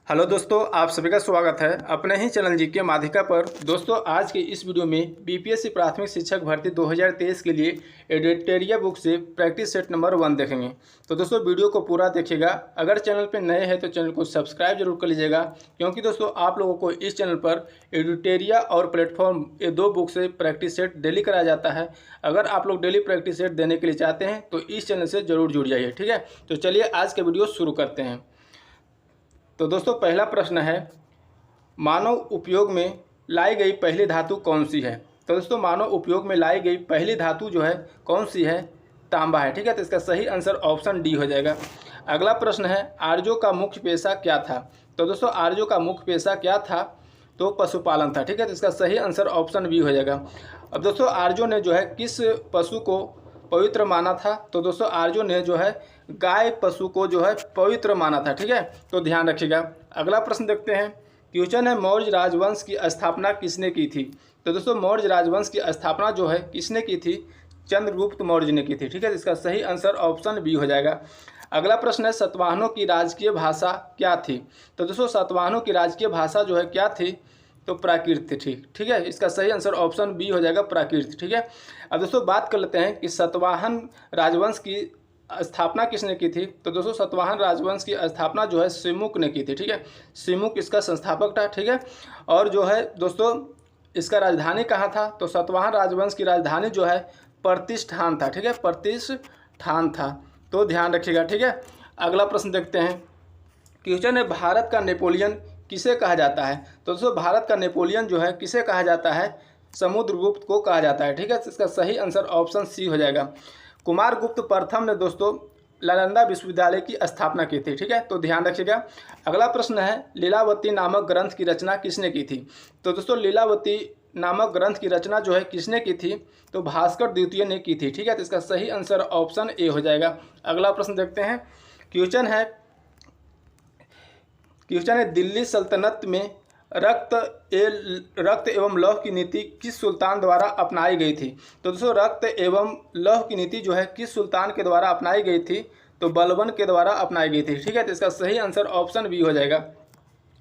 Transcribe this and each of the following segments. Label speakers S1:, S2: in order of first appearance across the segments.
S1: Hello दोस्तों, आप सभी का स्वागत है अपने ही चैनल जीके माध्यिका पर। दोस्तों, आज के इस वीडियो में बीपीएससी प्राथमिक शिक्षक भर्ती 2023 के लिए एडिटोरियल बुक से प्रैक्टिस सेट नंबर 1 देखेंगे। तो दोस्तों, वीडियो को पूरा देखिएगा। अगर चैनल पर नए हैं तो चैनल को सब्सक्राइब जरूर कर लीजिएगा, क्योंकि दोस्तों आप लोगों को इस चैनल पर एडिटोरियल और प्लेटफॉर्म ये 2 बुक से प्रैक्टिस सेट डेली कराया जाता है। अगर आप लोग डेली प्रैक्टिस सेट देने के लिए चाहते हैं तो इस चैनल से जरूर जुड़ जाइए। ठीक है, तो चलिए आज के वीडियो शुरू करते हैं। तो दोस्तों, पहला प्रश्न है, मानव उपयोग में लाई गई पहली धातु कौन सी है। तो दोस्तों, मानव उपयोग में लाई गई पहली धातु जो है कौन सी है, तांबा है। ठीक है, तो इसका सही आंसर ऑप्शन डी हो जाएगा। अगला प्रश्न है, आर्यों का मुख्य पेशा क्या था। तो दोस्तों, आर्यों का मुख्य पेशा क्या था, तो पशुपालन था। ठीक है, तो इसका सही आंसर ऑप्शन बी हो जाएगा। अब दोस्तों, आर्यों ने जो है किस पशु को पवित्र माना था। तो दोस्तों, आर्यों ने जो है गाय पशु को जो है पवित्र माना था। ठीक है, तो ध्यान रखिएगा। अगला प्रश्न देखते हैं, क्वेश्चन है, मौर्य राजवंश की स्थापना किसने की थी। तो दोस्तों, मौर्य राजवंश की स्थापना जो है किसने की थी, चंद्रगुप्त मौर्य ने की थी। ठीक है, इसका सही आंसर ऑप्शन बी हो जाएगा। अगला प्रश्न है, सातवाहनों की राजकीय भाषा क्या थी। तो दोस्तों, सातवाहनों की राजकीय भाषा जो है क्या थी, तो प्राकृत थी। ठीक है, इसका सही आंसर ऑप्शन बी हो जाएगा, प्राकृत। ठीक है, अब दोस्तों बात कर लेते हैं कि सातवाहन राजवंश की स्थापना किसने की थी। तो दोस्तों, सातवाहन राजवंश की स्थापना जो है सिमुक ने की थी। ठीक है, सिमुक इसका संस्थापक था। ठीक है, और जो है दोस्तों इसका राजधानी कहाँ था, तो सातवाहन राजवंश की राजधानी जो है प्रतिष्ठान था। ठीक है, प्रतिष्ठान था, तो ध्यान रखिएगा। ठीक है, अगला प्रश्न देखते हैं, क्वेश्चन है, भारत का नेपोलियन किसे कहा जाता है। तो दोस्तों, भारत का नेपोलियन जो है किसे कहा जाता है, समुद्रगुप्त को कहा जाता है। ठीक है, इसका सही आंसर ऑप्शन सी हो जाएगा। कुमारगुप्त प्रथम ने दोस्तों नालंदा विश्वविद्यालय की स्थापना की थी। ठीक है, तो ध्यान रखिएगा। अगला प्रश्न है, लीलावती नामक ग्रंथ की रचना किसने की थी। तो दोस्तों, लीलावती नामक ग्रंथ की रचना जो है किसने की थी, तो भास्कर द्वितीय ने की थी। ठीक है, तो इसका सही आंसर ऑप्शन ए हो जाएगा। अगला प्रश्न देखते हैं, क्वेश्चन है, दिल्ली सल्तनत में रक्त एवं लौह की नीति किस सुल्तान द्वारा अपनाई गई थी। तो दोस्तों, रक्त एवं लौह की नीति जो है किस सुल्तान के द्वारा अपनाई गई थी, तो बलबन के द्वारा अपनाई गई थी। ठीक है, तो इसका सही आंसर ऑप्शन बी हो जाएगा।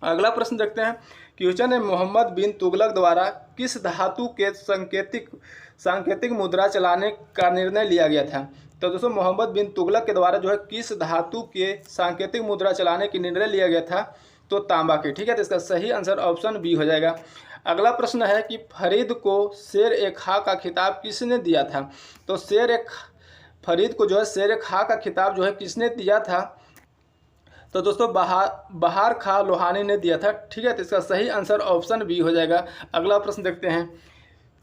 S1: अगला प्रश्न देखते हैं, क्वेश्चन है, मोहम्मद बिन तुगलक द्वारा किस धातु के सांकेतिक मुद्रा चलाने का निर्णय लिया गया था। तो दोस्तों, मोहम्मद बिन तुगलक के द्वारा जो है किस धातु के सांकेतिक मुद्रा चलाने की निर्णय लिया गया था, तो तांबा के। ठीक है, तो इसका सही आंसर ऑप्शन बी हो जाएगा। अगला प्रश्न है कि फरीद को शेर ए खां का खिताब किसने दिया था। तो फरीद को जो है शेर ए खां का खिताब जो है किसने दिया था, तो दोस्तों बहार खां लोहानी ने दिया था। ठीक है, तो इसका सही आंसर ऑप्शन बी हो जाएगा। अगला प्रश्न देखते हैं,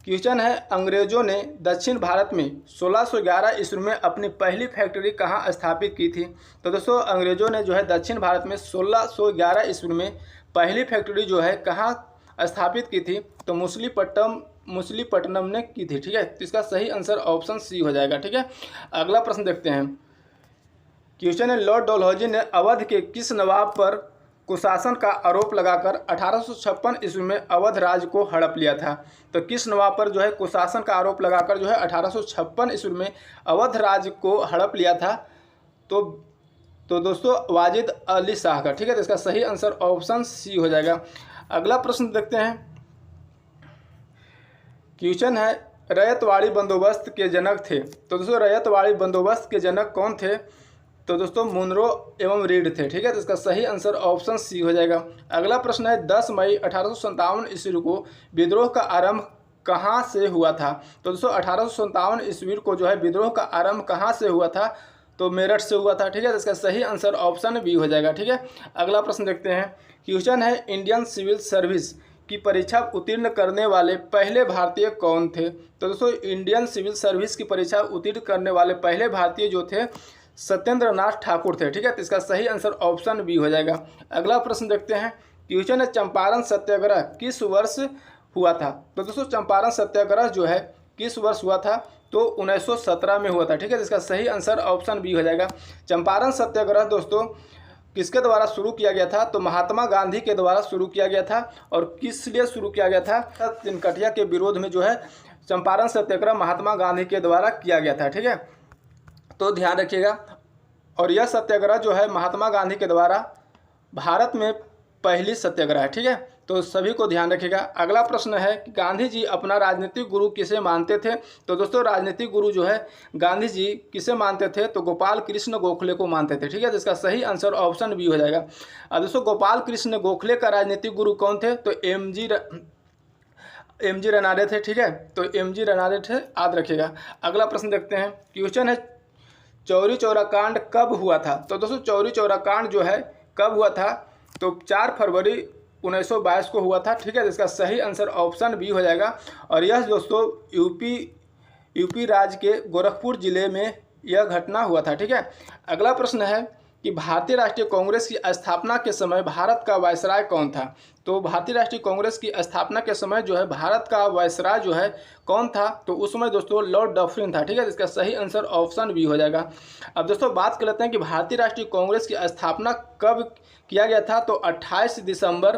S1: क्वेश्चन है, अंग्रेजों ने दक्षिण भारत में 1611 ईस्वी में अपनी पहली फैक्ट्री कहाँ स्थापित की थी। तो दोस्तों, अंग्रेजों ने जो है दक्षिण भारत में 1611 ईस्वी में पहली फैक्ट्री जो है कहाँ स्थापित की थी, तो मुसलीपट्टनम ने की थी। ठीक है, तो इसका सही आंसर ऑप्शन सी हो जाएगा। ठीक है, अगला प्रश्न देखते हैं, क्वेश्चन है, लॉर्ड डलहौजी ने अवध के किस नवाब पर कुशासन का आरोप लगाकर 1856 ईस्वी में अवध राज्य को हड़प लिया था। तो किस नवाब पर जो है कुशासन का आरोप लगाकर जो है 1856 ईस्वी में अवध राज्य को हड़प लिया था, तो दोस्तों वाजिद अली शाह का। ठीक है, तो इसका सही आंसर ऑप्शन सी हो जाएगा। अगला प्रश्न देखते हैं, क्वेश्चन है, रैयतवाड़ी बंदोबस्त के जनक थे। तो दोस्तों, रैयतवाड़ी बंदोबस्त के जनक कौन थे, तो दोस्तों मुनरो एवं रीड थे। ठीक है, तो इसका सही आंसर ऑप्शन सी हो जाएगा। अगला प्रश्न है, 10 मई 1857 ईस्वी को विद्रोह का आरंभ कहाँ से हुआ था। तो दोस्तों, 1857 ईस्वी को जो है विद्रोह का आरंभ कहाँ से हुआ था, तो मेरठ से हुआ था। ठीक है, तो इसका सही आंसर ऑप्शन बी हो जाएगा। ठीक है, अगला प्रश्न देखते हैं, क्वेश्चन है, इंडियन सिविल सर्विस की परीक्षा उत्तीर्ण करने वाले पहले भारतीय कौन थे। तो दोस्तों, इंडियन सिविल सर्विस की परीक्षा उत्तीर्ण करने वाले पहले भारतीय जो थे सत्येंद्र नाथ ठाकुर थे। ठीक है, तो इसका सही आंसर ऑप्शन बी हो जाएगा। अगला प्रश्न देखते हैं, क्वेश्चन है, चंपारण सत्याग्रह किस वर्ष हुआ था। तो दोस्तों, चंपारण सत्याग्रह जो है किस वर्ष हुआ था, तो 1917 में हुआ था। ठीक है, तो इसका सही आंसर ऑप्शन बी हो जाएगा। चंपारण सत्याग्रह दोस्तों किसके द्वारा शुरू किया गया था, तो महात्मा गांधी के द्वारा शुरू किया गया था। और किस लिए शुरू किया गया था, तिनकटिया के विरोध में जो है चंपारण सत्याग्रह महात्मा गांधी के द्वारा किया गया था। ठीक है, तो ध्यान रखिएगा। और यह सत्याग्रह जो है महात्मा गांधी के द्वारा भारत में पहली सत्याग्रह है। ठीक है, तो सभी को ध्यान रखिएगा। अगला प्रश्न है कि गांधी जी अपना राजनीतिक गुरु किसे मानते थे? तो दोस्तों राजनीतिक गुरु जो है गांधी जी किसे मानते थे? तो गोपाल कृष्ण गोखले को मानते थे। ठीक है, जिसका सही आंसर ऑप्शन बी हो जाएगा। अब दोस्तों गोपाल कृष्ण गोखले का राजनीतिक गुरु कौन थे? तो एम जी रनारे थे। ठीक है, तो एम जी रनारे थे, याद रखिएगा। अगला प्रश्न देखते हैं। क्वेश्चन है चौरी चौरा कांड कब हुआ था? तो दोस्तों चौरी चौरा कांड जो है कब हुआ था? तो 4 फरवरी 1922 को हुआ था। ठीक है, जिसका सही आंसर ऑप्शन बी हो जाएगा। और यह दोस्तों यूपी राज्य के गोरखपुर जिले में यह घटना हुआ था। ठीक है, अगला प्रश्न है कि भारतीय राष्ट्रीय कांग्रेस की स्थापना के समय भारत का वायसराय कौन था? तो भारतीय राष्ट्रीय कांग्रेस की स्थापना के समय जो है भारत का वायसराय जो है कौन था? तो उस समय दोस्तों लॉर्ड डफरिन था। ठीक है, जिसका सही आंसर ऑप्शन बी हो जाएगा। अब दोस्तों बात कर लेते हैं कि भारतीय राष्ट्रीय कांग्रेस की स्थापना कब किया गया था? तो 28 दिसंबर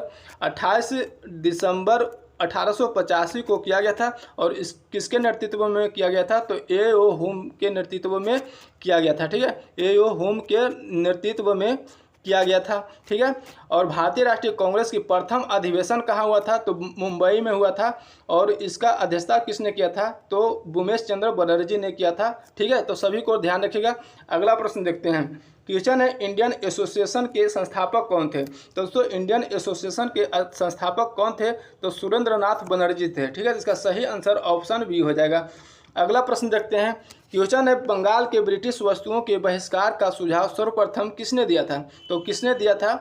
S1: 1885 को किया गया था। और इस किसके नेतृत्व में किया गया था? तो ए ओ होम के नेतृत्व में किया गया था। ठीक है, ए ओ होम के नेतृत्व में किया गया था। ठीक है, और भारतीय राष्ट्रीय कांग्रेस की प्रथम अधिवेशन कहाँ हुआ था? तो मुंबई में हुआ था। और इसका अध्यक्षता किसने किया था? तो उमेश चंद्र बनर्जी ने किया था। ठीक है, तो सभी को ध्यान रखिएगा। अगला प्रश्न देखते हैं। क्वेश्चन है इंडियन एसोसिएशन के संस्थापक कौन थे? तो दोस्तों इंडियन एसोसिएशन के संस्थापक कौन थे? तो सुरेंद्रनाथ बनर्जी थे। ठीक है, इसका सही आंसर ऑप्शन बी हो जाएगा। अगला प्रश्न देखते हैं। क्वेश्चन है बंगाल के ब्रिटिश वस्तुओं के बहिष्कार का सुझाव सर्वप्रथम किसने दिया था? तो किसने दिया था?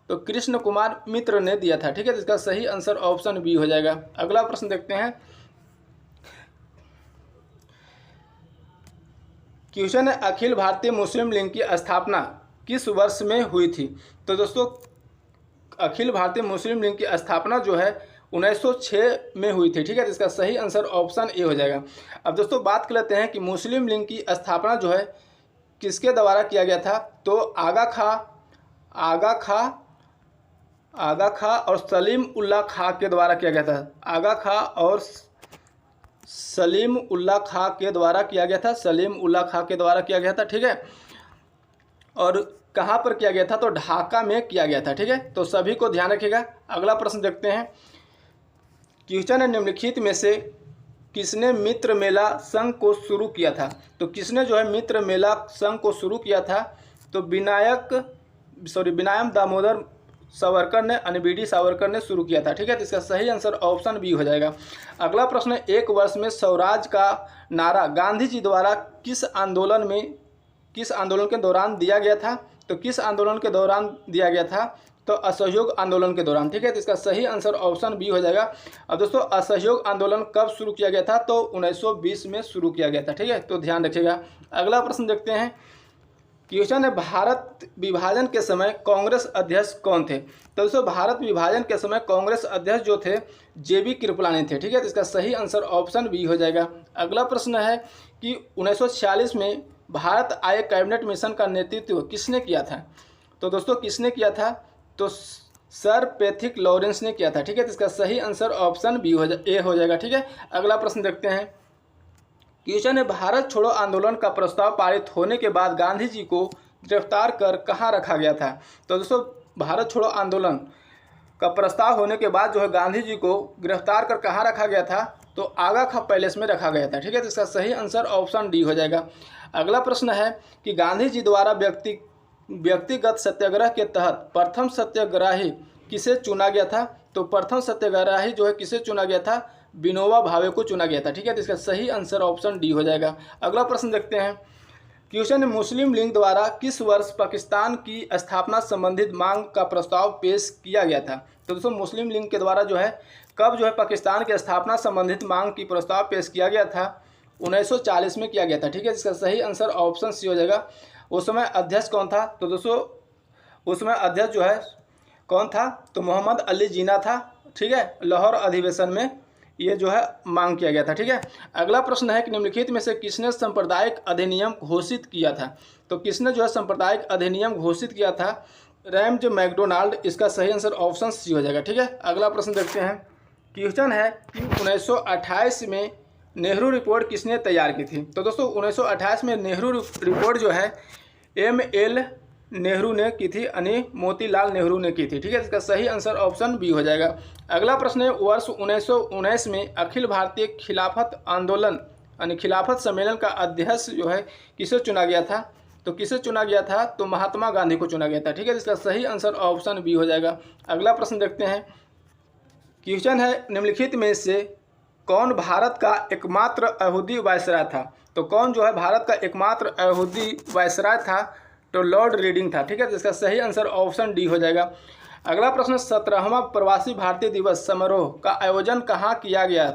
S1: तो कृष्ण कुमार मित्र ने दिया था। ठीक है, इसका सही आंसर ऑप्शन बी हो जाएगा। अगला प्रश्न देखते हैं। क्वेश्चन है अखिल भारतीय मुस्लिम लीग की स्थापना किस वर्ष में हुई थी? तो दोस्तों अखिल भारतीय मुस्लिम लीग की स्थापना जो है 1906 में हुई थी। ठीक है, इसका सही आंसर ऑप्शन ए हो जाएगा। अब दोस्तों बात कर लेते हैं कि मुस्लिम लीग की स्थापना जो है किसके द्वारा किया गया था? तो आगा खा और सलीम उल्लाह खां के द्वारा किया गया था। आगा खा और सलीम उल्लाह खां के द्वारा किया गया था। सलीम उल्लाह खां के द्वारा किया गया था। ठीक है, और कहाँ पर किया गया था? तो ढाका में किया गया था। ठीक है, तो सभी को ध्यान रखिएगा। अगला प्रश्न देखते हैं। क्वेश्चन है निम्नलिखित में से किसने मित्र मेला संघ को शुरू किया था? तो किसने जो है मित्र मेला संघ को शुरू किया था? तो विनायम दामोदर सावरकर ने बीडी सावरकर ने शुरू किया था। ठीक है, तो इसका सही आंसर ऑप्शन बी हो जाएगा। अगला प्रश्न है एक वर्ष में स्वराज का नारा गांधी जी द्वारा किस आंदोलन के दौरान दिया गया था? तो किस आंदोलन के दौरान दिया गया था? तो असहयोग आंदोलन के दौरान। ठीक है, तो इसका सही आंसर ऑप्शन बी हो जाएगा। अब दोस्तों असहयोग आंदोलन कब शुरू किया गया था? तो 1920 में शुरू किया गया था। ठीक है, तो ध्यान रखिएगा। अगला प्रश्न देखते हैं। क्वेश्चन है भारत विभाजन के समय कांग्रेस अध्यक्ष कौन थे? तो दोस्तों भारत विभाजन के समय कांग्रेस अध्यक्ष जो थे जेबी कृपलानी थे। ठीक है, तो इसका सही आंसर ऑप्शन बी हो जाएगा। अगला प्रश्न है कि 1946 में भारत आय कैबिनेट मिशन का नेतृत्व किसने किया था? तो दोस्तों किसने किया था? तो सर पैथिक लॉरेंस ने किया था। ठीक है, तो इसका सही आंसर ऑप्शन बी ए हो जाएगा। ठीक है, अगला प्रश्न देखते हैं। क्वेश्चन है भारत छोड़ो आंदोलन का प्रस्ताव पारित होने के बाद गांधी जी को गिरफ्तार कर कहाँ रखा गया था? तो दोस्तों भारत छोड़ो आंदोलन का प्रस्ताव होने के बाद जो है गांधी जी को गिरफ्तार कर कहाँ रखा गया था? तो आगा खा पैलेस में रखा गया था। ठीक है, तो इसका सही आंसर ऑप्शन डी हो जाएगा। अगला प्रश्न है कि गांधी जी द्वारा व्यक्तिगत सत्याग्रह के तहत प्रथम सत्याग्रही किसे चुना गया था? तो प्रथम सत्याग्रही जो है किसे चुना गया था? विनोबा भावे को चुना गया था। ठीक है, तो इसका सही आंसर ऑप्शन डी हो जाएगा। अगला प्रश्न देखते हैं। क्वेश्चन मुस्लिम लीग द्वारा किस वर्ष पाकिस्तान की स्थापना संबंधित मांग का प्रस्ताव पेश किया गया था? तो दोस्तों मुस्लिम लीग के द्वारा जो है कब जो है पाकिस्तान की स्थापना संबंधित मांग की प्रस्ताव पेश किया गया था? 1940 में किया गया था। ठीक है, इसका सही आंसर ऑप्शन सी हो जाएगा। उस समय अध्यक्ष कौन था? तो दोस्तों उस समय अध्यक्ष जो है कौन था? तो मोहम्मद अली जिन्ना था। ठीक है, लाहौर अधिवेशन में ये जो है मांग किया गया था। ठीक है, अगला प्रश्न है कि निम्नलिखित में से किसने सांप्रदायिक अधिनियम घोषित किया था? तो किसने जो है सांप्रदायिक अधिनियम घोषित किया था? रैमज मैकडोनाल्ड। इसका सही आंसर ऑप्शन सी हो जाएगा। ठीक है, अगला प्रश्न देखते हैं। क्वेश्चन है कि 1928 में नेहरू रिपोर्ट किसने तैयार की थी? तो दोस्तों 1928 में नेहरू रिपोर्ट जो है ML नेहरू ने की थी, यानी मोतीलाल नेहरू ने की थी। ठीक है, इसका सही आंसर ऑप्शन बी हो जाएगा। अगला प्रश्न है, वर्ष 1919 में अखिल भारतीय खिलाफत आंदोलन यानी खिलाफत सम्मेलन का अध्यक्ष जो है किसे चुना गया था? तो किसे चुना गया था? तो महात्मा गांधी को चुना गया था। ठीक है, इसका सही आंसर ऑप्शन बी हो जाएगा। अगला प्रश्न देखते हैं। क्वेश्चन है, निम्नलिखित में से कौन भारत का एकमात्र यहूदी वायसराय था? तो कौन जो है भारत का एकमात्र यहूदी वायसराय था? तो लॉर्ड रीडिंग था। ठीक है, इसका सही आंसर ऑप्शन डी हो जाएगा। अगला प्रश्न, 17वां प्रवासी भारतीय दिवस समारोह का आयोजन कहाँ किया गया?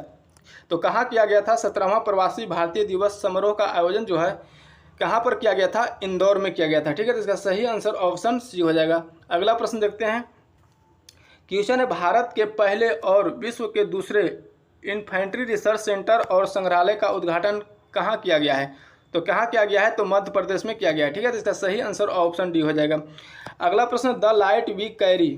S1: तो कहाँ किया गया था? 17वां प्रवासी भारतीय दिवस समारोह का आयोजन जो है कहाँ पर किया गया था? इंदौर में किया गया था। ठीक है, इसका सही आंसर ऑप्शन सी हो जाएगा। अगला प्रश्न देखते हैं। क्वेश्चन है, भारत के पहले और विश्व के दूसरे इन्फेंट्री रिसर्च सेंटर और संग्रहालय का उद्घाटन कहाँ किया गया है? तो कहाँ किया गया है? तो मध्य प्रदेश में किया गया है। ठीक है, तो इसका सही आंसर ऑप्शन डी हो जाएगा। अगला प्रश्न, द लाइट वी कैरी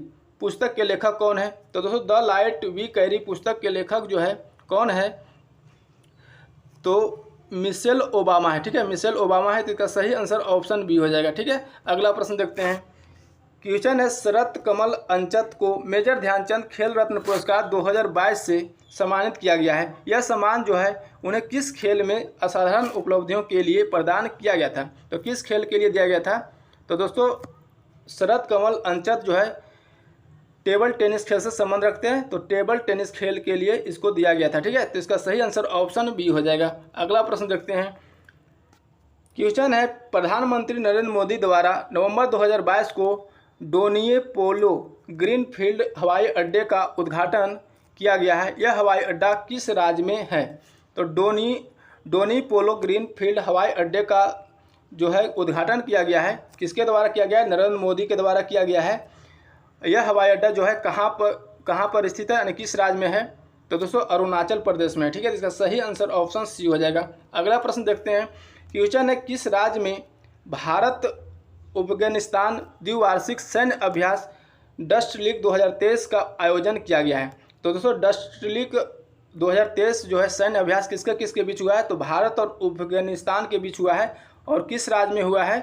S1: पुस्तक के लेखक कौन है? तो दोस्तों द लाइट वी कैरी पुस्तक के लेखक जो है कौन है? तो मिशेल ओबामा है। ठीक है, मिशेल ओबामा है। तो इसका सही आंसर ऑप्शन बी हो जाएगा। ठीक है, अगला प्रश्न देखते हैं। क्वेश्चन है, शरत कमल अंचत को मेजर ध्यानचंद खेल रत्न पुरस्कार 2022 से सम्मानित किया गया है। यह सम्मान जो है उन्हें किस खेल में असाधारण उपलब्धियों के लिए प्रदान किया गया था? तो किस खेल के लिए दिया गया था? तो दोस्तों शरत कमल अंचत जो है टेबल टेनिस खेल से संबंध रखते हैं, तो टेबल टेनिस खेल के लिए इसको दिया गया था। ठीक है, तो इसका सही आंसर ऑप्शन बी हो जाएगा। अगला प्रश्न देखते हैं। क्वेश्चन है, प्रधानमंत्री नरेंद्र मोदी द्वारा नवंबर 2022 को डोनिये पोलो ग्रीनफील्ड हवाई अड्डे का उद्घाटन किया गया है। यह हवाई अड्डा किस राज्य में है? तो डोनी पोलो ग्रीनफील्ड हवाई अड्डे का जो है उद्घाटन किया गया है। किसके द्वारा किया गया है? नरेंद्र मोदी के द्वारा किया गया है। यह हवाई अड्डा जो है कहाँ पर स्थित है यानी किस राज्य में है? तो दोस्तों अरुणाचल प्रदेश में। ठीक है, इसका सही आंसर ऑप्शन सी हो जाएगा। अगला प्रश्न देखते हैं। क्वेश्चन है, किस राज्य में भारत अफगानिस्तान द्विवार्षिक सैन्य अभ्यास डस्ट लीग 2023 का आयोजन किया गया है? तो दोस्तों डस्ट लीग 2023 जो है सैन्य अभ्यास किसके बीच हुआ है? तो भारत और अफगानिस्तान के बीच हुआ है। और किस राज्य में हुआ है?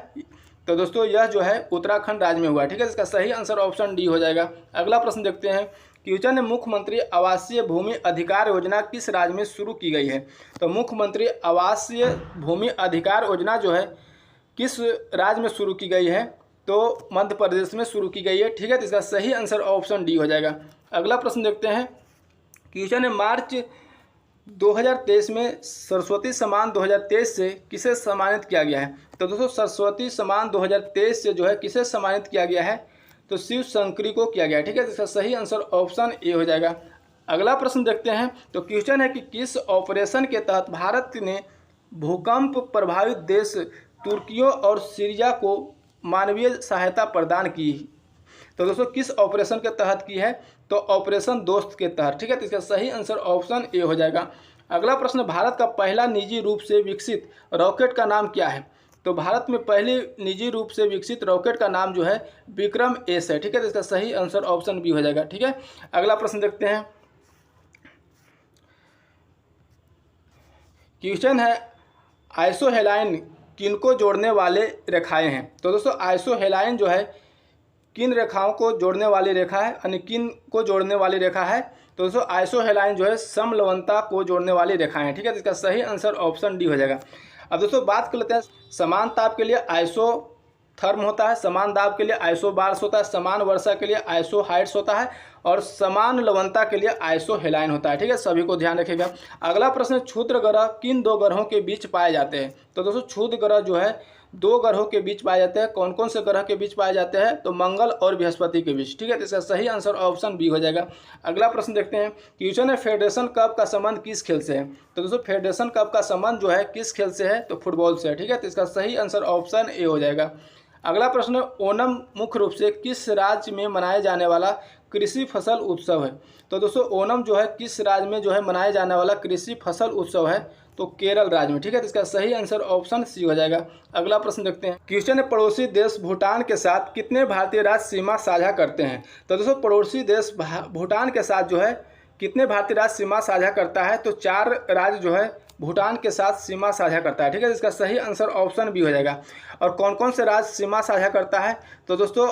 S1: तो दोस्तों यह जो है उत्तराखंड राज्य में हुआ है। ठीक है, इसका सही आंसर ऑप्शन डी हो जाएगा। अगला प्रश्न देखते हैं। क्वेश्चन है, मुख्यमंत्री आवासीय भूमि अधिकार योजना किस राज्य में शुरू की गई है? तो मुख्यमंत्री आवासीय भूमि अधिकार योजना जो है किस राज्य में शुरू की गई है? तो मध्य प्रदेश में शुरू की गई है। ठीक है, तो इसका सही आंसर ऑप्शन डी हो जाएगा। अगला प्रश्न देखते हैं। क्वेश्चन है, मार्च 2023 में सरस्वती सम्मान 2023 से किसे सम्मानित किया गया है? तो दोस्तों सरस्वती सम्मान 2023 से जो है किसे सम्मानित किया गया है? तो शिव शंकरी को किया गया है। ठीक है, तो इसका सही आंसर ऑप्शन ए हो जाएगा। अगला प्रश्न देखते हैं। तो क्वेश्चन है कि किस ऑपरेशन के तहत भारत ने भूकंप प्रभावित देश तुर्कियों और सीरिया को मानवीय सहायता प्रदान की? तो दोस्तों किस ऑपरेशन के तहत की है? तो ऑपरेशन दोस्त के तहत। ठीक है, तो इसका सही आंसर ऑप्शन ए हो जाएगा। अगला प्रश्न, भारत का पहला निजी रूप से विकसित रॉकेट का नाम क्या है? तो भारत में पहले निजी रूप से विकसित रॉकेट का नाम जो है विक्रम एस है। ठीक है, तो इसका सही आंसर ऑप्शन बी हो जाएगा। ठीक है, अगला प्रश्न देखते हैं। क्वेश्चन है, आइसोहेलाइन किनको जोड़ने वाले रेखाएं हैं? तो दोस्तों आइसोहेलाइन जो है किन रेखाओं को जोड़ने वाली रेखा है यानी किन को जोड़ने वाली रेखा है? तो दोस्तों आइसोहेलाइन जो है समलवनता को जोड़ने वाली रेखाएं हैं। ठीक है, तो इसका सही आंसर ऑप्शन डी हो जाएगा। अब दोस्तों बात कर लेते हैं। समान ताप के लिए आइसोथर्म होता है, समान दाब के लिए आइसोबार्स होता है, समान वर्षा के लिए आइसोहाइट्स होता है और समान लवणता के लिए आइसोहेलाइन होता है। ठीक है, सभी को ध्यान रखिएगा। अगला प्रश्न, क्षुद्र ग्रह किन दो ग्रहों के बीच पाए जाते हैं? तो दोस्तों क्षुद्र ग्रह जो है दो ग्रहों के बीच पाए जाते हैं। कौन कौन से ग्रह के बीच पाए जाते हैं? तो मंगल और बृहस्पति के बीच। ठीक है, तो इसका सही आंसर ऑप्शन बी हो जाएगा। अगला प्रश्न देखते हैं। क्वेश्चन है, फेडरेशन कप का संबंध किस खेल से है? तो दोस्तों फेडरेशन कप का संबंध जो है किस खेल से है? तो फुटबॉल से है। ठीक है, तो इसका सही आंसर ऑप्शन ए हो जाएगा। अगला प्रश्न, ओणम मुख्य रूप से किस राज्य में मनाया जाने वाला कृषि फसल उत्सव है? तो दोस्तों ओणम जो है किस राज्य में जो है मनाया जाने वाला कृषि फसल उत्सव है? तो केरल राज्य में। ठीक है, तो इसका सही आंसर ऑप्शन सी हो जाएगा। अगला प्रश्न देखते हैं। क्वेश्चन है, पड़ोसी देश भूटान के साथ कितने भारतीय राज्य सीमा साझा करते हैं? तो दोस्तों पड़ोसी देश भूटान के साथ जो है कितने भारतीय राज्य सीमा साझा करता है? तो 4 राज्य जो है भूटान के साथ सीमा साझा करता है। ठीक है, इसका सही आंसर ऑप्शन बी हो जाएगा। और कौन कौन से राज्य सीमा साझा करता है? तो दोस्तों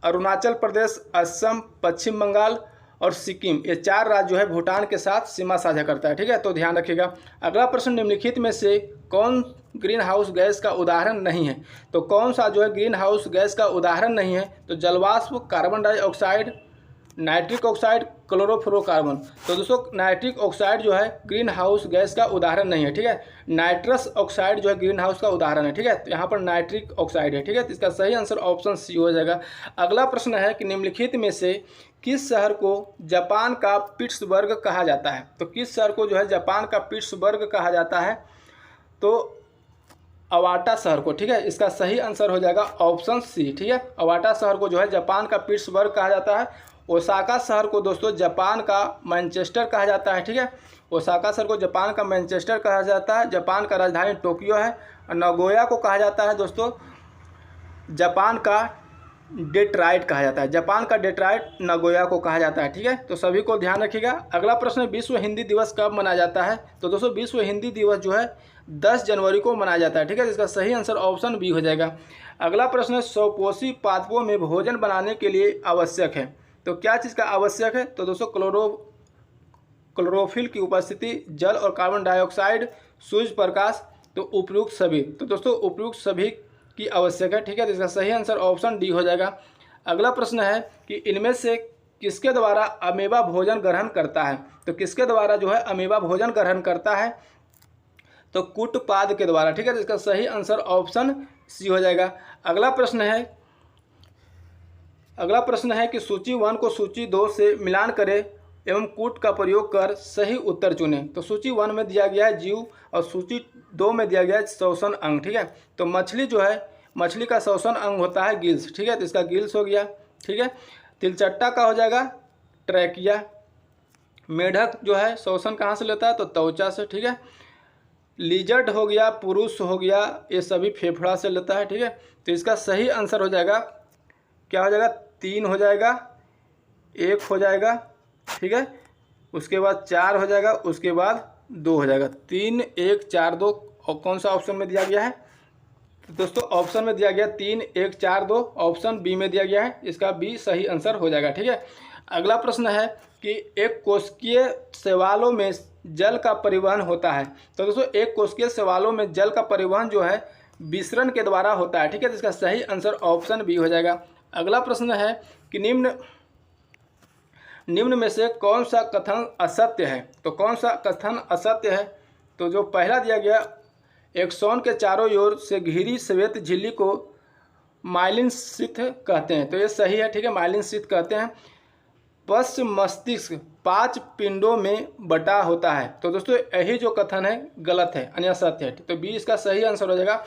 S1: अरुणाचल प्रदेश, असम, पश्चिम बंगाल और सिक्किम, ये 4 राज्य जो है भूटान के साथ सीमा साझा करता है। ठीक है, तो ध्यान रखिएगा। अगला प्रश्न, निम्नलिखित में से कौन ग्रीन हाउस गैस का उदाहरण नहीं है? तो कौन सा जो है ग्रीन हाउस गैस का उदाहरण नहीं है? तो जलवाष्प, carbon dioxide, nitric oxide, chlorofluorocarbon. तो दोस्तों नाइट्रिक ऑक्साइड जो है ग्रीन हाउस गैस का उदाहरण नहीं है। ठीक है, नाइट्रस ऑक्साइड जो है ग्रीन हाउस का उदाहरण है। ठीक है, तो यहाँ पर नाइट्रिक ऑक्साइड है। ठीक है, तो इसका सही आंसर ऑप्शन सी हो जाएगा। अगला प्रश्न है कि निम्नलिखित में से किस शहर को जापान का पिट्सबर्ग कहा जाता है? तो किस शहर को जो है जापान का पिट्सबर्ग कहा जाता है? तो अवाटा शहर को। ठीक है, इसका सही आंसर हो जाएगा ऑप्शन सी। ठीक है, अवाटा शहर को जो है जापान का पिट्सबर्ग कहा जाता है। ओसाका शहर को दोस्तों जापान का मैनचेस्टर कहा जाता है। ठीक है, ओसाका शहर को जापान का मैनचेस्टर कहा जाता है। जापान का राजधानी टोक्यो है। और नागोया को कहा जाता है दोस्तों जापान का डेट्राइट कहा जाता है। जापान का डेट्राइट नागोया को कहा जाता है। ठीक है, तो सभी को ध्यान रखिएगा। अगला प्रश्न, विश्व हिंदी दिवस कब मनाया जाता है? तो दोस्तों विश्व हिंदी दिवस जो है 10 जनवरी को मनाया जाता है। ठीक है, इसका सही आंसर ऑप्शन बी हो जाएगा। अगला प्रश्न, स्वपोषी पादपों में भोजन बनाने के लिए आवश्यक है। तो क्या चीज़ का आवश्यक है? तो दोस्तों क्लोरोफिल की उपस्थिति, जल और कार्बन डाइऑक्साइड, सूर्य प्रकाश। तो उपयुक्त सभी। तो दोस्तों उपयुक्त सभी की आवश्यक है। ठीक है, तो इसका सही आंसर ऑप्शन डी हो जाएगा। अगला प्रश्न है कि इनमें से किसके द्वारा अमीबा भोजन ग्रहण करता है? तो किसके द्वारा जो है अमीबा भोजन ग्रहण करता है? तो कुटपाद के द्वारा। ठीक है, तो इसका सही आंसर ऑप्शन सी हो जाएगा। अगला प्रश्न है कि सूची 1 को सूची 2 से मिलान करें एवं कूट का प्रयोग कर सही उत्तर चुनें। तो सूची 1 में दिया गया है जीव और सूची 2 में दिया गया है श्वसन अंग। ठीक है, तो मछली जो है, मछली का श्वसन अंग होता है गिल्स। ठीक है, तो इसका गिल्स हो गया। ठीक है, तिलचट्टा का हो जाएगा ट्रैकिया। मेढक जो है श्वसन कहाँ से लेता है? तो त्वचा से। ठीक है, लिजर्ड हो गया, पुरुष हो गया, ये सभी फेफड़ा से लेता है। ठीक है, तो इसका सही आंसर हो जाएगा, क्या हो जाएगा? 3 हो जाएगा, 1 हो जाएगा। ठीक है, उसके बाद 4 हो जाएगा, उसके बाद 2 हो जाएगा। 3, 1, 4, 2 और कौन सा ऑप्शन में दिया गया है? तो दोस्तों ऑप्शन में दिया गया 3, 1, 4, 2, ऑप्शन बी में दिया गया है। इसका बी सही आंसर हो जाएगा। ठीक है, अगला प्रश्न है कि एक कोशिकीय शैवालों में जल का परिवहन होता है। तो दोस्तों एक कोशिकीय शैवालों में जल का परिवहन जो है विसरण के द्वारा होता है। ठीक है, तो इसका सही आंसर ऑप्शन बी हो जाएगा। अगला प्रश्न है कि निम्न में से कौन सा कथन असत्य है? तो कौन सा कथन असत्य है? तो जो पहला दिया गया, एक्सॉन के चारों ओर से घिरी श्वेत झिल्ली को माइलिन शीथ कहते हैं। तो ये सही है। ठीक है, माइलिन शीथ कहते हैं। पश्च मस्तिष्क 5 पिंडों में बटा होता है। तो दोस्तों यही जो कथन है गलत है, यानी असत्य है। तो बी इसका सही आंसर हो जाएगा।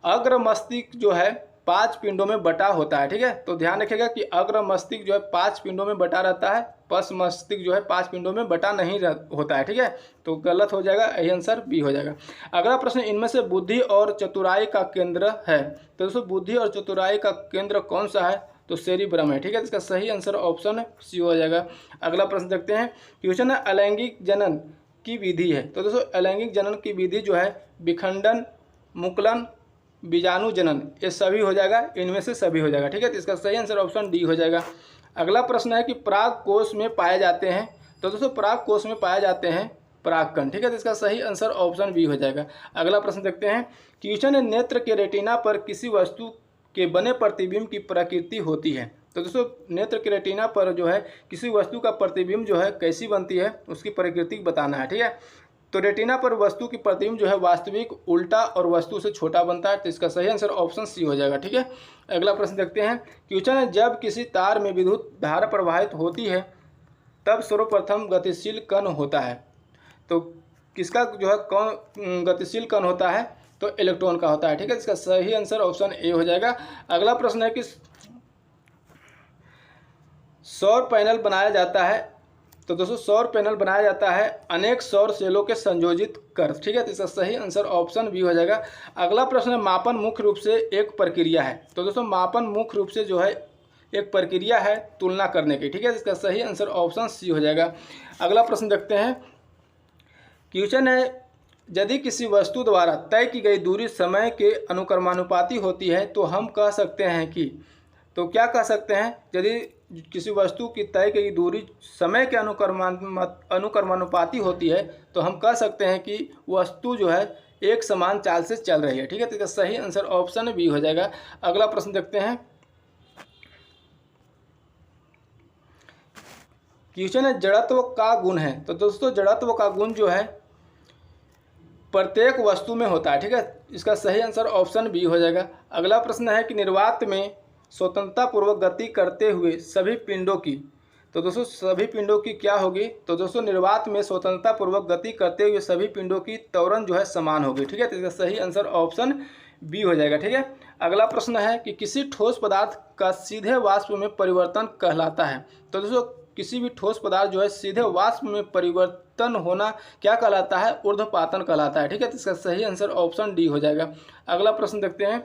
S1: अग्र मस्तिष्क जो है 5 पिंडों में बटा होता है। ठीक है, तो ध्यान रखिएगा कि अग्र मस्तिष्क जो है 5 पिंडों में बटा रहता है, पश्च मस्तिष्क जो है 5 पिंडों में बटा नहीं होता है। ठीक है, तो गलत हो जाएगा, यही आंसर बी हो जाएगा। अगला प्रश्न, इनमें से बुद्धि और चतुराई का केंद्र है। तो दोस्तों बुद्धि और चतुराई का केंद्र कौन सा है? तो सेरिब्रम है। ठीक है, इसका सही आंसर ऑप्शन सी हो जाएगा। अगला प्रश्न देखते हैं, क्वेश्चन है अलैंगिक जनन की विधि है। तो दोस्तों अलैंगिक जनन की विधि जो है विखंडन, मुकुलन, बीजाणु जनन, ये सभी हो जाएगा, इनमें से सभी हो जाएगा। ठीक है, तो इसका सही आंसर ऑप्शन डी हो जाएगा। अगला प्रश्न है कि पराग कोश में पाए जाते हैं। तो दोस्तों पराग कोश में पाए जाते हैं परागकण। ठीक है, तो इसका सही आंसर ऑप्शन बी हो जाएगा। अगला प्रश्न देखते हैं, क्वेश्चन है नेत्र के रेटिना पर किसी वस्तु के बने प्रतिबिंब की प्रकृति होती है। तो दोस्तों नेत्र के रेटिना पर जो है किसी वस्तु का प्रतिबिंब जो है कैसी बनती है, उसकी प्रकृति बताना है। ठीक है, तो रेटिना पर वस्तु की प्रतिबिंब जो है वास्तविक, उल्टा और वस्तु से छोटा बनता है। तो इसका सही आंसर ऑप्शन सी हो जाएगा। ठीक है, अगला प्रश्न देखते हैं, क्वेश्चन है जब किसी तार में विद्युत धारा प्रवाहित होती है तब सर्वप्रथम गतिशील कण होता है। तो किसका जो है कौन गतिशील कण होता है? तो इलेक्ट्रॉन का होता है। ठीक है, इसका सही आंसर ऑप्शन ए हो जाएगा। अगला प्रश्न है कि सौर पैनल बनाया जाता है। तो दोस्तों सौर पैनल बनाया जाता है अनेक सौर सेलों के संयोजित कर। ठीक है, तो इसका सही आंसर ऑप्शन बी हो जाएगा। अगला प्रश्न है, मापन मुख्य रूप से एक प्रक्रिया है। तो दोस्तों मापन मुख्य रूप से जो है एक प्रक्रिया है तुलना करने की। ठीक है, इसका सही आंसर ऑप्शन सी हो जाएगा। अगला प्रश्न देखते हैं, क्वेश्चन है यदि किसी वस्तु द्वारा तय की गई दूरी समय के अनुक्रमानुपाती होती है तो हम कह सकते हैं कि, तो क्या कह सकते हैं, यदि किसी वस्तु की तय की दूरी समय के अनुक्रमानुपाती होती है तो हम कह सकते हैं कि वस्तु जो है एक समान चाल से चल रही है। ठीक है, तो इसका सही आंसर ऑप्शन बी हो जाएगा। अगला प्रश्न देखते हैं। क्वेश्चन है जड़त्व का गुण है। तो दोस्तों जड़त्व का गुण जो है प्रत्येक वस्तु में होता है। ठीक है, इसका सही आंसर ऑप्शन बी हो जाएगा। अगला प्रश्न है कि निर्वात में स्वतंत्रतापूर्वक गति करते हुए सभी पिंडों की, तो दोस्तों सभी पिंडों की क्या होगी, तो दोस्तों निर्वात में स्वतंत्रतापूर्वक गति करते हुए सभी पिंडों की त्वरण जो है समान होगी। ठीक है, तो इसका सही आंसर ऑप्शन बी हो जाएगा। ठीक है, अगला प्रश्न है कि किसी ठोस पदार्थ का सीधे वाष्प में परिवर्तन कहलाता है। तो दोस्तों किसी भी ठोस पदार्थ जो है सीधे वाष्प में परिवर्तन होना क्या कहलाता है, ऊर्ध्वपातन कहलाता है। ठीक है, तो इसका सही आंसर ऑप्शन डी हो जाएगा। अगला प्रश्न देखते हैं।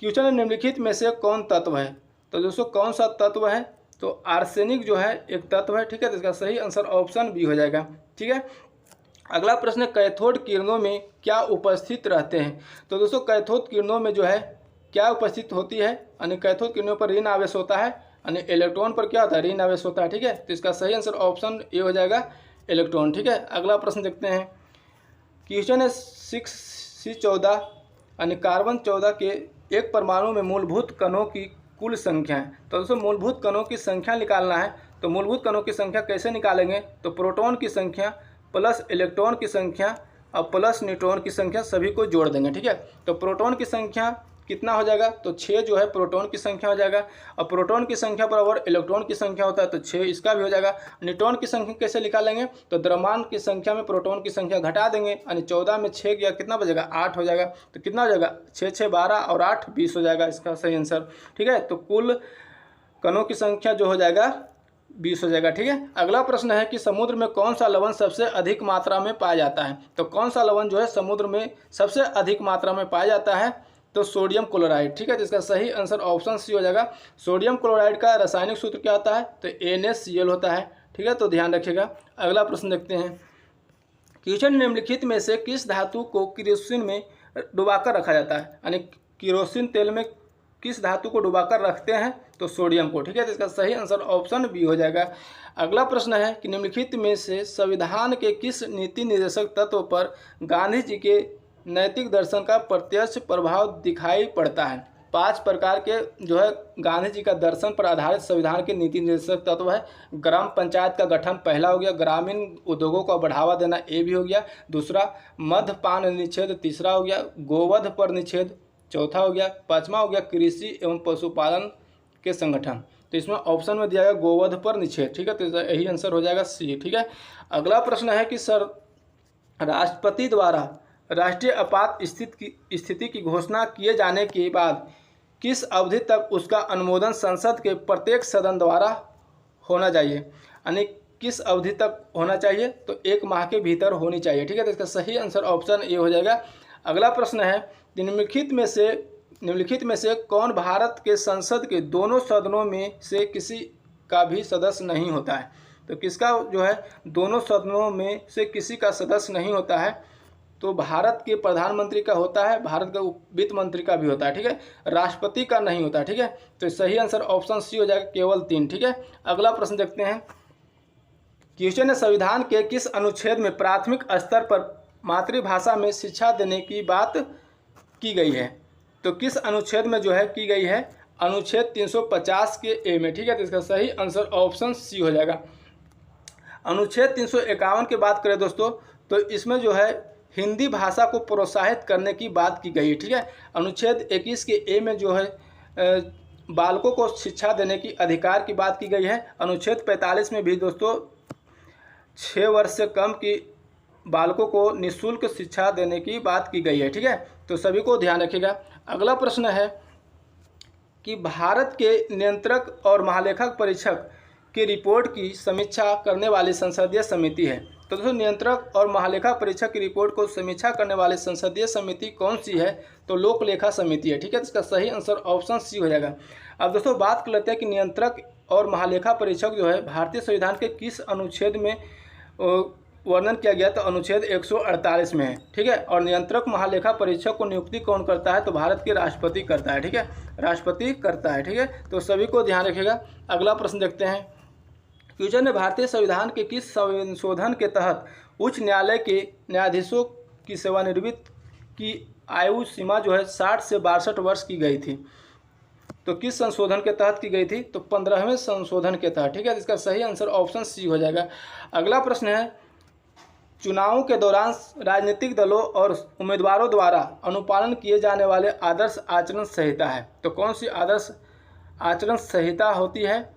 S1: क्वेश्चन निम्नलिखित में से कौन तत्व है। तो दोस्तों कौन सा तत्व है, तो आर्सेनिक जो है एक तत्व है। ठीक है, तो इसका सही आंसर ऑप्शन बी हो जाएगा। ठीक है, अगला प्रश्न कैथोड किरणों में क्या उपस्थित रहते हैं। तो दोस्तों कैथोड किरणों में जो है क्या उपस्थित होती है, यानी कैथोड किरणों पर ऋण आवेश होता है, यानी इलेक्ट्रॉन पर क्या होता है, ऋण आवेश होता है। ठीक है, तो इसका सही आंसर ऑप्शन ए हो जाएगा, इलेक्ट्रॉन। ठीक है, अगला प्रश्न देखते हैं। क्वेश्चन है 6C14 यानी कार्बन 14 के एक परमाणु में मूलभूत कणों की कुल संख्या है। तो दोस्तों मूलभूत कणों की संख्या निकालना है। तो मूलभूत कणों की संख्या कैसे निकालेंगे, तो प्रोटॉन की संख्या प्लस इलेक्ट्रॉन की संख्या और प्लस न्यूट्रॉन की संख्या सभी को जोड़ देंगे। ठीक है, तो प्रोटॉन की संख्या कितना हो जाएगा, तो 6 जो है प्रोटॉन की संख्या हो जाएगा, और प्रोटॉन की संख्या बराबर इलेक्ट्रॉन की संख्या होता है, तो 6 इसका भी हो जाएगा। न्यूट्रॉन की संख्या कैसे निकालेंगे, तो द्रव्यमान की संख्या में प्रोटॉन की संख्या घटा देंगे, यानी 14 में 6 गया कितना बचेगा, 8 हो जाएगा। तो कितना हो जाएगा, 6 6 12 और 8 20 हो जाएगा इसका सही आंसर। ठीक है, तो कुल कणों की संख्या जो हो जाएगा 20 हो जाएगा। ठीक है, अगला प्रश्न है कि समुद्र में कौन सा लवण सबसे अधिक मात्रा में पाया जाता है। तो कौन सा लवण जो है समुद्र में सबसे अधिक मात्रा में पाया जाता है, तो सोडियम क्लोराइड। ठीक है, तो इसका सही आंसर ऑप्शन सी हो जाएगा। सोडियम क्लोराइड का रासायनिक सूत्र क्या होता है, तो NaCl होता है। ठीक है, तो ध्यान रखिएगा। अगला प्रश्न देखते हैं। क्वेश्चन निम्नलिखित में से किस धातु को केरोसिन में डुबाकर रखा जाता है, यानी केरोसिन तेल में किस धातु को डुबाकर रखते हैं, तो सोडियम को। ठीक है, तो इसका सही आंसर ऑप्शन बी हो जाएगा। अगला प्रश्न है कि निम्नलिखित में से संविधान के किस नीति निर्देशक तत्व पर गांधी जी के नैतिक दर्शन का प्रत्यक्ष प्रभाव दिखाई पड़ता है। 5 प्रकार के जो है गांधी जी का दर्शन पर आधारित संविधान के नीति निर्देशक तत्व है। ग्राम पंचायत का गठन पहला हो गया, ग्रामीण उद्योगों को बढ़ावा देना ए भी हो गया, दूसरा मद्यपान निषेध तीसरा हो गया, गोवध पर निषेध चौथा हो गया, पाँचवा हो गया कृषि एवं पशुपालन के संगठन। तो इसमें ऑप्शन में दिया गया गोवध पर निषेध। ठीक है, तो यही आंसर हो जाएगा सी। ठीक है, अगला प्रश्न है कि सर राष्ट्रपति द्वारा राष्ट्रीय आपात स्थिति की घोषणा किए जाने के बाद किस अवधि तक उसका अनुमोदन संसद के प्रत्येक सदन द्वारा होना चाहिए, यानी किस अवधि तक होना चाहिए, तो 1 माह के भीतर होनी चाहिए। ठीक है, तो इसका सही आंसर ऑप्शन ए हो जाएगा। अगला प्रश्न है निम्नलिखित में से कौन भारत के संसद के दोनों सदनों में से किसी का भी सदस्य नहीं होता है। तो किसका जो है दोनों सदनों में से किसी का सदस्य नहीं होता है, तो भारत के प्रधानमंत्री का होता है, भारत का वित्त मंत्री का भी होता है। ठीक है, राष्ट्रपति का नहीं होता है। ठीक है, तो सही आंसर ऑप्शन सी हो जाएगा, केवल 3। ठीक है, अगला प्रश्न देखते हैं। क्वेश्चन है संविधान के किस अनुच्छेद में प्राथमिक स्तर पर मातृभाषा में शिक्षा देने की बात की गई है। तो किस अनुच्छेद में जो है की गई है, अनुच्छेद 350 के ए में। ठीक है, तो इसका सही आंसर ऑप्शन सी हो जाएगा। अनुच्छेद 351 की बात करें दोस्तों, तो इसमें जो है हिंदी भाषा को प्रोत्साहित करने की बात की गई है। ठीक है, अनुच्छेद 21 के ए में जो है बालकों को शिक्षा देने की अधिकार की बात की गई है। अनुच्छेद 45 में भी दोस्तों 6 वर्ष से कम की बालकों को निःशुल्क शिक्षा देने की बात की गई है। ठीक है, तो सभी को ध्यान रखिएगा। अगला प्रश्न है कि भारत के नियंत्रक और महालेखक परीक्षक की रिपोर्ट की समीक्षा करने वाली संसदीय समिति है। तो दोस्तों नियंत्रक और महालेखा परीक्षक की रिपोर्ट को समीक्षा करने वाली संसदीय समिति कौन सी है, तो लोक लेखा समिति है। ठीक है, तो इसका सही आंसर ऑप्शन सी हो जाएगा। अब दोस्तों बात कर लेते हैं कि नियंत्रक और महालेखा परीक्षक जो है भारतीय संविधान के किस अनुच्छेद में वर्णन किया गया तो अनुच्छेद 148 में है, ठीक है। और नियंत्रक महालेखा परीक्षक को नियुक्ति कौन करता है, तो भारत के राष्ट्रपति करता है, ठीक है, राष्ट्रपति करता है, ठीक है। तो सभी को ध्यान रखिएगा। अगला प्रश्न देखते हैं। क्वेश्चन ने भारतीय संविधान के किस संशोधन के तहत उच्च न्यायालय के न्यायाधीशों की सेवानिवृत्ति की आयु सीमा जो है 60 से 62 वर्ष की गई थी। तो किस संशोधन के तहत की गई थी, तो 15वें संशोधन के तहत, ठीक है। इसका सही आंसर ऑप्शन सी हो जाएगा। अगला प्रश्न है, चुनावों के दौरान राजनीतिक दलों और उम्मीदवारों द्वारा अनुपालन किए जाने वाले आदर्श आचरण संहिता है। तो कौन सी आदर्श आचरण संहिता होती है,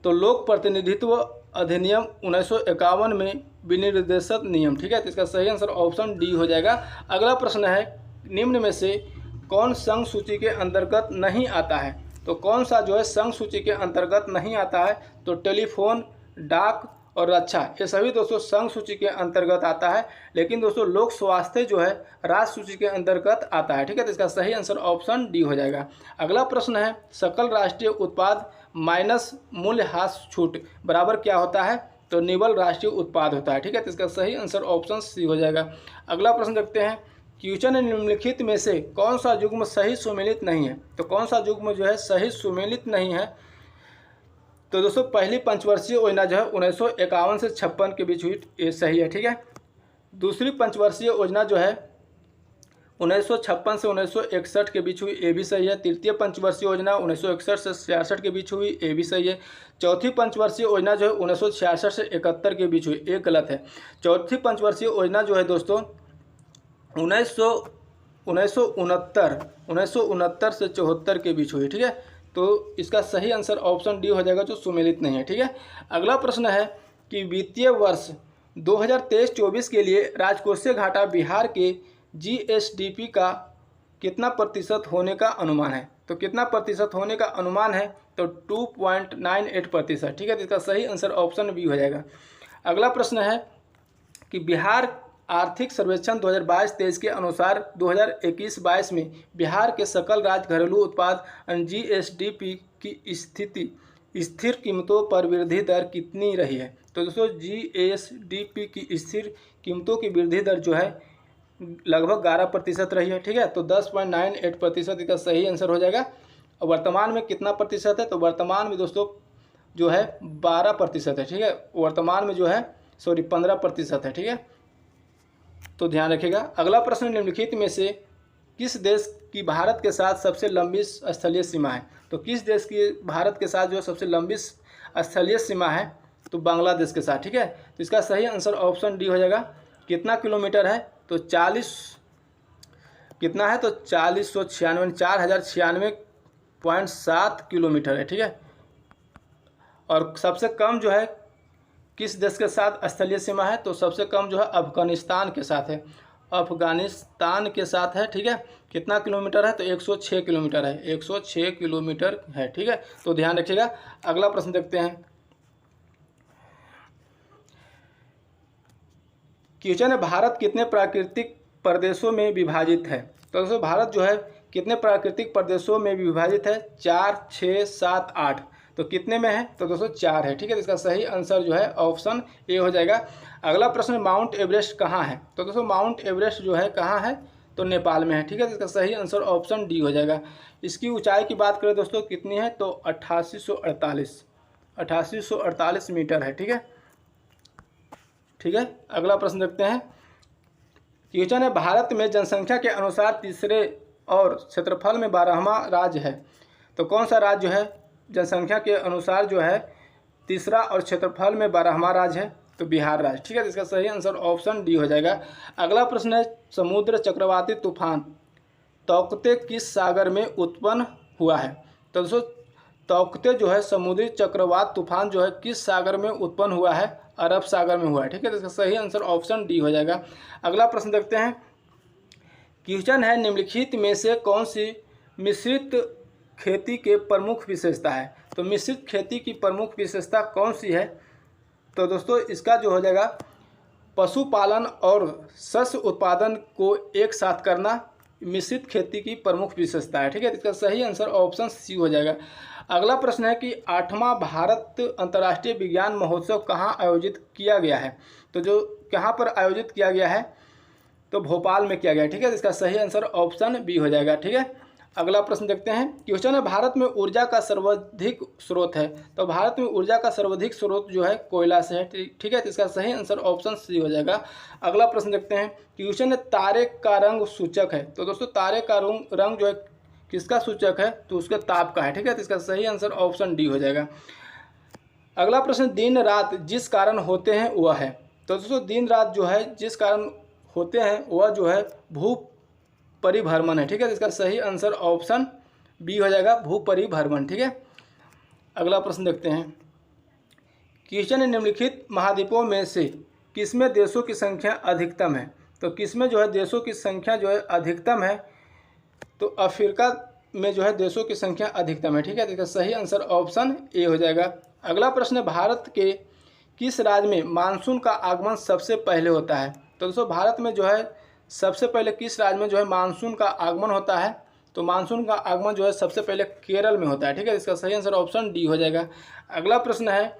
S1: तो लोक प्रतिनिधित्व अधिनियम 1951 में विनिर्देशित नियम, ठीक है। तो इसका सही आंसर ऑप्शन डी हो जाएगा। अगला प्रश्न है, निम्न में से कौन संघ सूची के अंतर्गत नहीं आता है, तो कौन सा जो है संघ सूची के अंतर्गत नहीं आता है, तो टेलीफोन, डाक और रक्षा, ये सभी दोस्तों संघ सूची के अंतर्गत आता है। लेकिन दोस्तों लोक स्वास्थ्य जो है राज्य सूची के अंतर्गत आता है, ठीक है। तो इसका सही आंसर ऑप्शन डी हो जाएगा। अगला प्रश्न है, सकल राष्ट्रीय उत्पाद माइनस मूल्यह्रास छूट बराबर क्या होता है, तो निवल राष्ट्रीय उत्पाद होता है, ठीक है। तो इसका सही आंसर ऑप्शन सी हो जाएगा। अगला प्रश्न देखते हैं, क्वेश्चन निम्नलिखित में से कौन सा युग्म सही सुमेलित नहीं है, तो कौन सा युग्म जो है सही सुमेलित नहीं है, तो दोस्तों पहली पंचवर्षीय योजना जो है 1951 से 56 के बीच हुई, ये सही है, ठीक है। दूसरी पंचवर्षीय योजना जो है 1956 से 1961 के बीच हुई, ये भी सही है। तृतीय पंचवर्षीय योजना 1961 से 66 के बीच हुई, ये भी सही है। चौथी पंचवर्षीय योजना जो है 1966 से 71 के बीच हुई, ये गलत है। चौथी पंचवर्षीय योजना जो है दोस्तों 1969 से 74 के बीच हुई, ठीक है। तो इसका सही आंसर ऑप्शन डी हो जाएगा, जो सुमेलित नहीं है, ठीक है। अगला प्रश्न है कि वित्तीय वर्ष 2023-24 के लिए राजकोषीय घाटा बिहार के जीएसडीपी का कितना प्रतिशत होने का अनुमान है, तो कितना प्रतिशत होने का अनुमान है, तो 2.98%, ठीक है। तो इसका सही आंसर ऑप्शन बी हो जाएगा। अगला प्रश्न है कि बिहार आर्थिक सर्वेक्षण 2022-23 के अनुसार 2021-22 में बिहार के सकल राज्य घरेलू उत्पाद जीएसडीपी की स्थिर कीमतों पर वृद्धि दर कितनी रही है, तो दोस्तों जीएसडीपी की स्थिर कीमतों की वृद्धि दर जो है लगभग 11% रही है, ठीक है। तो 10.98% इसका सही आंसर हो जाएगा। और वर्तमान में कितना प्रतिशत है, तो वर्तमान में दोस्तों जो है 12% है, ठीक है। वर्तमान में जो है 15% है, ठीक है। तो ध्यान रखिएगा। अगला प्रश्न, निम्नलिखित में से किस देश की भारत के साथ सबसे लंबी स्थलीय सीमा है, तो किस देश की भारत के साथ जो सबसे लंबी स्थलीय सीमा है, तो बांग्लादेश के साथ, ठीक है। तो इसका सही आंसर ऑप्शन डी हो जाएगा। कितना किलोमीटर है, तो 4096.7 किलोमीटर है, ठीक है। और सबसे कम जो है किस देश के साथ स्थलीय सीमा है, तो सबसे कम जो है अफगानिस्तान के साथ है, अफगानिस्तान के साथ है, ठीक है। कितना किलोमीटर है, तो 106 किलोमीटर है, 106 किलोमीटर है, ठीक है। तो ध्यान रखिएगा। अगला प्रश्न देखते हैं। क्वेश्चन है, भारत कितने प्राकृतिक प्रदेशों में विभाजित है, तो दोस्तों भारत जो है कितने प्राकृतिक प्रदेशों में विभाजित है, 4, 6, 7, 8, तो कितने में है, तो दोस्तों 4 है, ठीक है। तो इसका सही आंसर जो है ऑप्शन ए हो जाएगा। अगला प्रश्न, माउंट एवरेस्ट कहाँ है, तो दोस्तों माउंट एवरेस्ट जो है कहाँ है, तो नेपाल में है, ठीक है। तो इसका सही आंसर ऑप्शन डी हो जाएगा। इसकी ऊंचाई की बात करें दोस्तों कितनी है, तो 8848 मीटर है, ठीक है, ठीक है। अगला प्रश्न देखते हैं। क्वेश्चन है, भारत में जनसंख्या के अनुसार तीसरे और क्षेत्रफल में 12वां राज्य है, तो कौन सा राज्य जो है जनसंख्या के अनुसार जो है तीसरा और क्षेत्रफल में 12वां राज्य है, तो बिहार राज्य, ठीक है। तो इसका सही आंसर ऑप्शन डी हो जाएगा। अगला प्रश्न है, समुद्र चक्रवाती तूफान तौकते किस सागर में उत्पन्न हुआ है, तो दोस्तों तौकते जो है समुद्री चक्रवात तूफान जो है किस सागर में उत्पन्न हुआ है, अरब सागर में हुआ है, ठीक है। तो इसका सही आंसर ऑप्शन डी हो जाएगा। अगला प्रश्न देखते हैं। क्वेश्चन है, निम्नलिखित में से कौन सी मिश्रित खेती के प्रमुख विशेषता है, तो मिश्रित खेती की प्रमुख विशेषता कौन सी है, तो दोस्तों इसका जो हो जाएगा पशुपालन और शस्य उत्पादन को एक साथ करना मिश्रित खेती की प्रमुख विशेषता है, ठीक है। इसका सही आंसर ऑप्शन सी हो जाएगा। अगला प्रश्न है कि 8वां भारत अंतर्राष्ट्रीय विज्ञान महोत्सव कहाँ आयोजित किया गया है। तो जो कहाँ पर आयोजित किया गया है, तो भोपाल में किया गया है। ठीक है, इसका सही आंसर ऑप्शन बी हो जाएगा। ठीक है, अगला प्रश्न देखते हैं। क्वेश्चन है भारत में ऊर्जा का सर्वाधिक स्रोत है। तो भारत में ऊर्जा का सर्वाधिक स्रोत जो है कोयला से है। ठीक है, तो इसका सही आंसर ऑप्शन सी हो जाएगा। अगला प्रश्न देखते हैं। क्वेश्चन है तारे का रंग सूचक है। तो दोस्तों तारे का रंग जो है किसका सूचक है, तो उसके ताप का है। ठीक है, तो इसका सही आंसर ऑप्शन डी हो जाएगा। अगला प्रश्न, दिन रात जिस कारण होते हैं वह है। तो दोस्तों दिन रात जो है जिस कारण होते हैं वह जो है भू परिभ्रमण है। ठीक है, तो इसका सही आंसर ऑप्शन बी हो जाएगा, भू परिभ्रमण। ठीक है, अगला प्रश्न देखते हैं। क्वेश्चन निम्नलिखित महाद्वीपों में से किसमें देशों की संख्या अधिकतम है। तो किसमें जो है देशों की संख्या जो है अधिकतम है, तो अफ्रीका में जो है देशों की संख्या अधिकतम है। ठीक है, तो इसका सही आंसर ऑप्शन ए हो जाएगा। अगला प्रश्न है भारत के किस राज्य में मानसून का आगमन सबसे पहले होता है। तो दोस्तों भारत में जो है सबसे पहले किस राज्य में जो है मानसून का आगमन होता है, तो मानसून का आगमन जो है सबसे पहले केरल में होता है। ठीक है, इसका सही आंसर ऑप्शन डी हो जाएगा। अगला प्रश्न है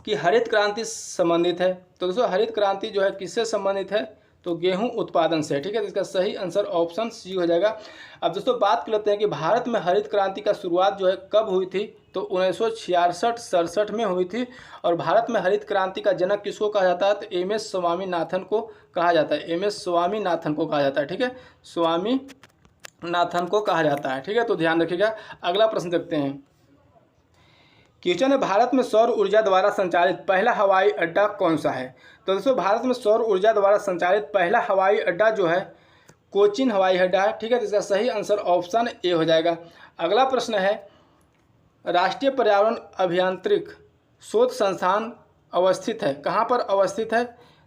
S1: कि हरित क्रांति संबंधित है। तो दोस्तों हरित क्रांति जो है किससे संबंधित है, तो गेहूं उत्पादन से। ठीक है, तो इसका सही आंसर ऑप्शन सी हो जाएगा। अब दोस्तों बात कर लेते हैं कि भारत में हरित क्रांति का शुरुआत जो है कब हुई थी, तो 1966-67 में हुई थी। और भारत में हरित क्रांति का जनक किसको कहा जाता है, तो एम.एस. स्वामीनाथन को कहा जाता है। एम.एस. स्वामीनाथन को कहा जाता है। ठीक है, स्वामीनाथन को कहा जाता है। ठीक है, तो ध्यान रखिएगा। अगला प्रश्न देखते हैं। क्वेश्चन है भारत में सौर ऊर्जा द्वारा संचालित पहला हवाई अड्डा कौन सा है। तो दोस्तों भारत में सौर ऊर्जा द्वारा संचालित पहला हवाई अड्डा जो है कोचीन हवाई अड्डा है। ठीक है, तो इसका सही आंसर ऑप्शन ए हो जाएगा। अगला प्रश्न है राष्ट्रीय पर्यावरण अभियांत्रिकी शोध संस्थान अवस्थित है, कहाँ पर अवस्थित है।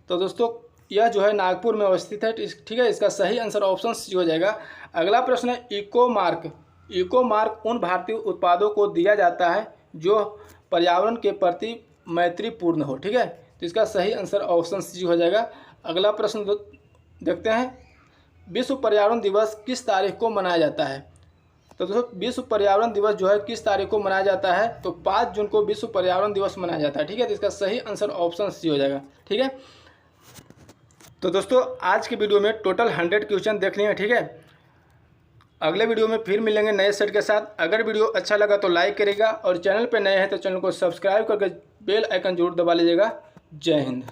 S1: तो दोस्तों यह जो है नागपुर में अवस्थित है। ठीक है, इसका सही आंसर ऑप्शन सी हो जाएगा। अगला प्रश्न है इको मार्क उन भारतीय उत्पादों को दिया जाता है जो पर्यावरण के प्रति मैत्रीपूर्ण हो। ठीक है, तो इसका सही आंसर ऑप्शन सी हो जाएगा। अगला प्रश्न देखते हैं। विश्व पर्यावरण दिवस किस तारीख को मनाया जाता है। तो दोस्तों विश्व पर्यावरण दिवस जो है किस तारीख को मनाया जाता है, तो 5 जून को विश्व पर्यावरण दिवस मनाया जाता है। ठीक है, तो इसका सही आंसर ऑप्शन सी हो जाएगा। ठीक है, तो दोस्तों आज की वीडियो में टोटल 100 क्वेश्चन देख लिए हैं। ठीक है, अगले वीडियो में फिर मिलेंगे नए सेट के साथ। अगर वीडियो अच्छा लगा तो लाइक करेगा और चैनल पर नए हैं तो चैनल को सब्सक्राइब करके बेल आइकन जरूर दबा लीजिएगा। जय हिंद।